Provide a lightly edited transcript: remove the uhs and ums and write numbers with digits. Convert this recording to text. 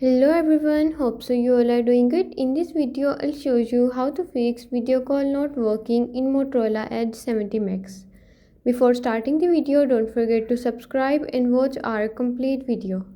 Hello everyone, hope so you all are doing good. In this video, I'll show you how to fix video call not working in Motorola Edge 70 Max. Before starting the video, don't forget to subscribe and watch our complete video.